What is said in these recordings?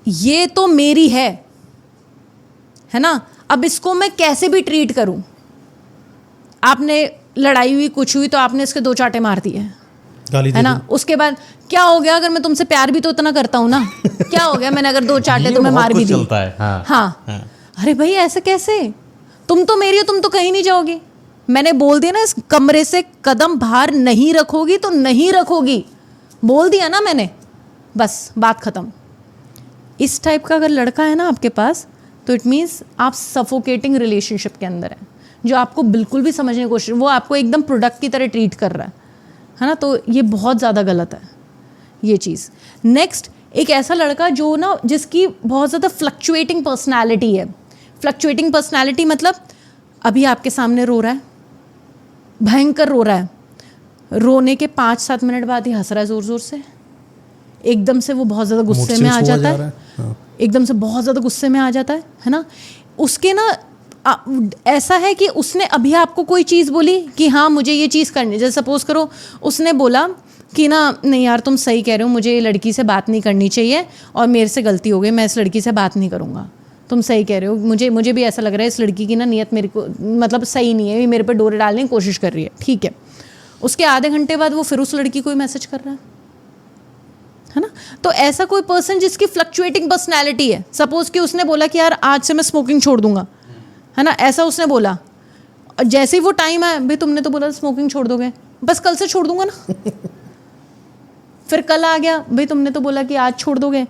ये तो मेरी है ना, अब इसको मैं कैसे भी ट्रीट करूं। आपने लड़ाई हुई, कुछ हुई, तो आपने इसके 2 चांटे मार दिए, है ना। उसके बाद क्या हो गया, अगर मैं तुमसे प्यार भी तो इतना करता हूं ना, क्या हो गया मैंने अगर 2 चांटे तुम्हें मार भी दी। हाँ। अरे भाई ऐसे कैसे, तुम तो मेरी हो, तुम तो कहीं नहीं जाओगी। मैंने बोल दिया ना, इस कमरे से कदम बाहर नहीं रखोगी तो नहीं रखोगी, बोल दिया ना मैंने, बस बात खत्म। इस टाइप का अगर लड़का है ना आपके पास, तो इट मीन्स आप सफोकेटिंग रिलेशनशिप के अंदर हैं, जो आपको बिल्कुल भी समझने की कोशिश, वो आपको एकदम प्रोडक्ट की तरह ट्रीट कर रहा है ना। तो ये बहुत ज़्यादा गलत है ये चीज़। नेक्स्ट, एक ऐसा लड़का जो ना, जिसकी बहुत ज़्यादा फ्लक्चुएटिंग पर्सनैलिटी है। फ्लक्चुएटिंग पर्सनैलिटी मतलब अभी आपके सामने रो रहा है, भयंकर रो रहा है, रोने के 5-7 मिनट बाद ही हंस रहा है ज़ोर ज़ोर से, एकदम से वो बहुत ज़्यादा गुस्से में आ जाता है, एकदम से बहुत ज़्यादा गुस्से में आ जाता है ना। उसके ना ऐसा है कि उसने अभी आपको कोई चीज़ बोली कि हाँ मुझे ये चीज़ करनी है, जैसे सपोज करो उसने बोला कि ना नहीं यार तुम सही कह रहे हो, मुझे ये लड़की से बात नहीं करनी चाहिए और मेरे से गलती हो गई, मैं इस लड़की से बात नहीं करूँगा, तुम सही कह रहे हो, मुझे भी ऐसा लग रहा है इस लड़की की ना नीयत मेरे को मतलब सही नहीं है, ये मेरे पे डोरे डालने की कोशिश कर रही है, ठीक है। उसके आधे घंटे बाद वो फिर उस लड़की को ही मैसेज कर रहा है ना। तो ऐसा कोई पर्सन जिसकी फ्लक्चुएटिंग पर्सनैलिटी है, सपोज कि उसने बोला कि यार आज से मैं स्मोकिंग छोड़ दूंगा, है ना, ऐसा उसने बोला, और जैसे ही वो टाइम आया, भाई तुमने तो बोला स्मोकिंग छोड़ दोगे, बस कल से छोड़ दूंगा ना। फिर कल आ गया, भाई तुमने तो बोला कि आज छोड़ दोगे,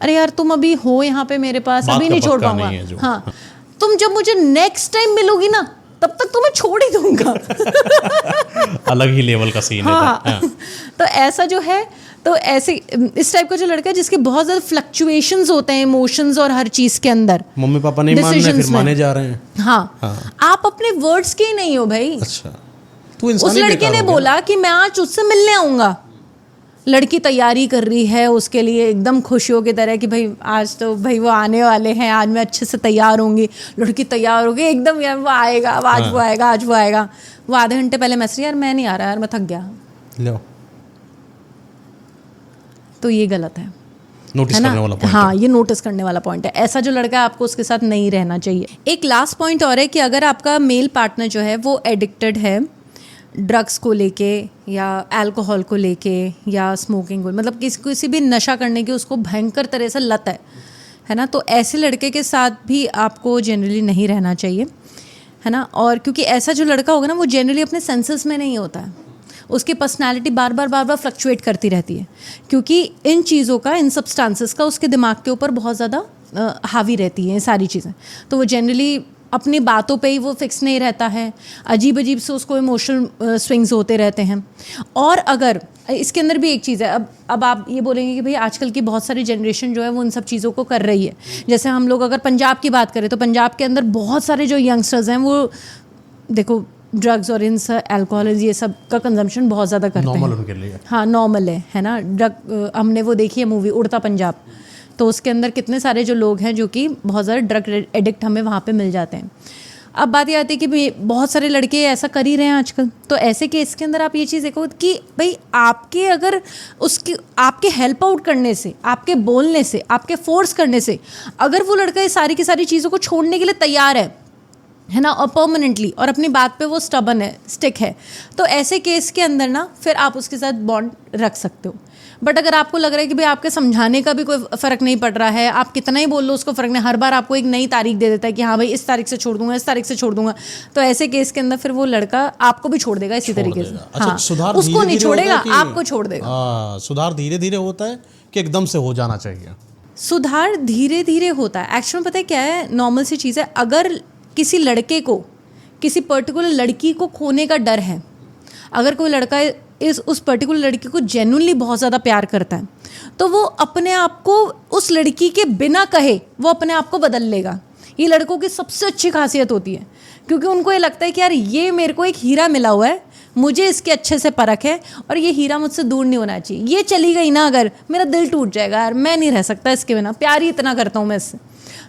अरे यार तुम अभी हो यहाँ पे मेरे पास, अभी नहीं छोड़ पाऊंगा। हाँ, तुम जब मुझे नेक्स्ट टाइम मिलोगी ना, तब तक तो मैं छोड़ ही दूंगा। अलग ही लेवल का सीन है। तो ऐसा जो है, तो ऐसे इस टाइप का जो लड़का है जिसके बहुत ज़्यादा फ्लक्चुएशंस होते हैं इमोशंस और हर चीज़ के अंदर, मम्मी पापा नहीं मान रहे फिर माने जा रहे हैं। हाँ, आप अपने वर्ड्स के ही नहीं हो भाई। अच्छा, तो इंसान उस लड़के ने बोला कि मैं आज उससे मिलने आऊँगा, लड़की तैयारी कर रही है उसके लिए एकदम खुशियों की तरह कि भाई आज तो भाई वो आने वाले हैं, आज मैं अच्छे से तैयार होंगी। लड़की तैयार होगी एकदम, यार वो आएगा, आज वो आएगा, आज वो आएगा। वो आधे घंटे पहले मैसेज, यार मैं नहीं आ रहा यार, मैं थक गया। लो, तो ये गलत है, नोटिस करने वाला पॉइंट। हाँ, ये नोटिस करने वाला पॉइंट है। ऐसा जो लड़का है आपको उसके साथ नहीं रहना चाहिए। एक लास्ट पॉइंट और है कि अगर आपका मेल पार्टनर जो है वो एडिक्टेड है ड्रग्स को लेके या अल्कोहल को लेके या स्मोकिंग को, मतलब किसी भी नशा करने की उसको भयंकर तरह से लत है ना, तो ऐसे लड़के के साथ भी आपको जनरली नहीं रहना चाहिए, है ना। और क्योंकि ऐसा जो लड़का होगा ना, वो जनरली अपने सेंसेस में नहीं होता है, उसकी पर्सनालिटी बार बार फ्लक्चुएट करती रहती है, क्योंकि इन चीज़ों का, इन सब्सटेंसेस का उसके दिमाग के ऊपर बहुत ज़्यादा हावी रहती हैं सारी चीज़ें। तो वो जनरली अपनी बातों पे ही वो फिक्स नहीं रहता है, अजीब अजीब से उसको इमोशनल स्विंग्स होते रहते हैं। और अगर इसके अंदर भी एक चीज़ है, अब आप ये बोलेंगे कि भाई आजकल की बहुत सारी जनरेशन जो है वो उन सब चीज़ों को कर रही है। जैसे हम लोग अगर पंजाब की बात करें तो पंजाब के अंदर बहुत सारे जो यंगस्टर्स हैं वो देखो ड्रग्स और इन सब अल्कोहल ये सब का कंजम्पशन बहुत ज़्यादा करते हैं, नॉर्मल उनके लिए। हाँ नॉर्मल है ना। ड्रग, हमने वो देखी है मूवी उड़ता पंजाब, तो उसके अंदर कितने सारे जो लोग हैं जो कि बहुत ज़्यादा ड्रग एडिक्ट हमें वहाँ पे मिल जाते हैं। अब बात ये आती है कि बहुत सारे लड़के ऐसा कर ही रहे हैं आजकल, तो ऐसे केस के अंदर आप ये चीज़ देखो कि भाई आपके अगर उसकी आपके हेल्प आउट करने से, आपके बोलने से, आपके फोर्स करने से अगर वो लड़का ये सारी की सारी चीज़ों को छोड़ने के लिए तैयार है ना, और परमानेंटली, और अपनी बात पे वो स्टबन है, स्टिक है, तो ऐसे केस के अंदर ना फिर आप उसके साथ बॉन्ड रख सकते हो। बट अगर आपको लग रहा है कि भाई आपके समझाने का भी कोई फ़र्क नहीं पड़ रहा है, आप कितना ही बोल लो उसको फ़र्क नहीं, हर बार आपको एक नई तारीख दे देता है कि हाँ भाई इस तारीख से छोड़ दूंगा, इस तारीख से छोड़ दूंगा, तो ऐसे केस के अंदर फिर वो लड़का आपको भी छोड़ देगा इसी तरीके से। हाँ, सुधार उसको नहीं छोड़ेगा, आपको छोड़ देगा। सुधार धीरे धीरे होता है कि एकदम से हो जाना चाहिए? सुधार धीरे धीरे होता है। एक्चुअल में पता है क्या है, नॉर्मल सी चीज़ है। अगर किसी लड़के को किसी पर्टिकुलर लड़की को खोने का डर है, अगर कोई लड़का उस पर्टिकुलर लड़की को जेन्युइनली बहुत ज़्यादा प्यार करता है, तो वो अपने आप को उस लड़की के बिना कहे वो अपने आप को बदल लेगा। ये लड़कों की सबसे अच्छी खासियत होती है, क्योंकि उनको ये लगता है कि यार ये मेरे को एक हीरा मिला हुआ है, मुझे इसके अच्छे से परख है और ये हीरा मुझसे दूर नहीं होना चाहिए। ये चली गई ना अगर, मेरा दिल टूट जाएगा यार, मैं नहीं रह सकता इसके बिना, प्यार ही इतना करता हूँ मैं इससे।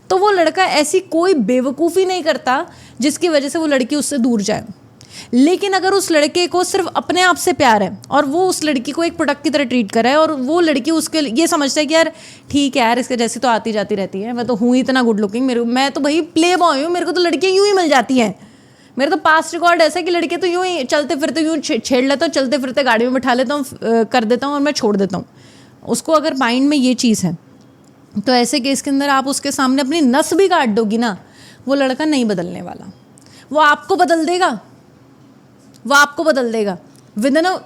तो वो लड़का ऐसी कोई बेवकूफ़ी नहीं करता जिसकी वजह से वो लड़की उससे दूर जाए। लेकिन अगर उस लड़के को सिर्फ अपने आप से प्यार है और वो उस लड़की को एक प्रोडक्ट की तरह ट्रीट कर रहा है और वो लड़की उसके ये समझता है कि यार ठीक है यार, इसके जैसी तो आती जाती रहती है, मैं तो हूँ इतना गुड लुकिंग, मैं तो भाई प्ले बॉय हूँ, मेरे को तो लड़कियाँ यूँ ही मिल जाती हैं, मेरा तो पास्ट रिकॉर्ड ऐसा है कि लड़के तो यूँ ही चलते फिरते यूँ छेड़ लेता हूँ, चलते फिरते गाड़ी में बैठा लेता हूँ, कर देता हूँ और मैं छोड़ देता हूँ। उसको अगर माइंड में ये चीज़ है तो ऐसे केस के अंदर आप उसके सामने अपनी नस भी काट दोगी ना, वो लड़का नहीं बदलने वाला, वो आपको बदल देगा, वो आपको बदल देगा with in a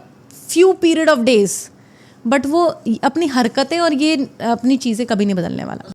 few period of days, but वो अपनी हरकतें और ये अपनी चीज़ें कभी नहीं बदलने वाला।